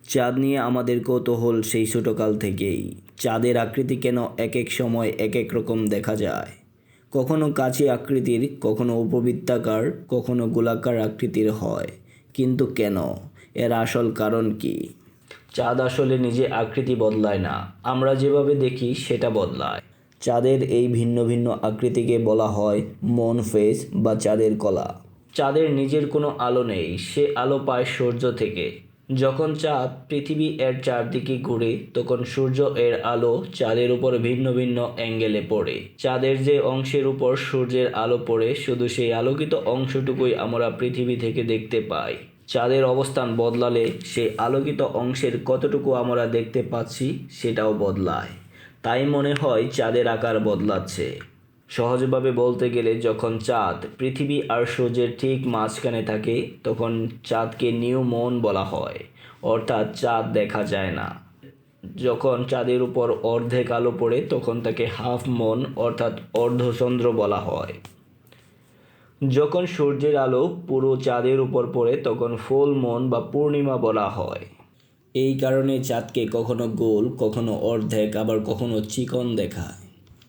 চাঁদ নিয়ে আমাদের কৌতূহল সেই ছোটকাল থেকেই। চাঁদের আকৃতি কেন এক এক সময় এক এক রকম দেখা যায়? কখনো কাছে আকৃতির, কখনো উপবৃত্তাকার, কখনো গোলাকার আকৃতির হয়। কিন্তু কেন? এর আসল কারণ কি? চাঁদ আসলে নিজে আকৃতি বদলায় না, আমরা যেভাবে দেখি সেটা বদলায়। চাঁদের এই ভিন্ন ভিন্ন আকৃতিকে বলা হয় মুন ফেস বা চাঁদের কলা। চাঁদের নিজের কোনো আলো নেই, সে আলো পায় সূর্য থেকে। যখন চাঁদ পৃথিবী এর চারদিকে ঘুরে তখন সূর্য এর আলো চাঁদের উপর ভিন্ন ভিন্ন অ্যাঙ্গেলে পড়ে। চাঁদের যে অংশের উপর সূর্যের আলো পড়ে শুধু সেই আলোকিত অংশটুকুই আমরা পৃথিবী থেকে দেখতে পাই। চাঁদের অবস্থান বদলালে সেই আলোকিত অংশের কতটুকু আমরা দেখতে পাচ্ছি সেটাও বদলায়। তাই মনে হয় চাঁদের আকার বদলাচ্ছে। সহজভাবে বলতে গেলে যখন চাঁদ পৃথিবী আর সূর্যের ঠিক মাঝখানে থাকে তখন চাঁদকে নিউ মুন বলা হয়, অর্থাৎ চাঁদ দেখা যায় না। যখন চাঁদের উপর অর্ধেক আলো পড়ে তখন তাকে হাফ মুন অর্থাৎ অর্ধচন্দ্র বলা হয়। যখন সূর্যের আলো পুরো চাঁদের উপর পড়ে তখন ফুল মুন বা পূর্ণিমা বলা হয়। এই কারণে চাঁদকে কখনো গোল, কখনো অর্ধেক, আবার কখনো চিকন দেখায়।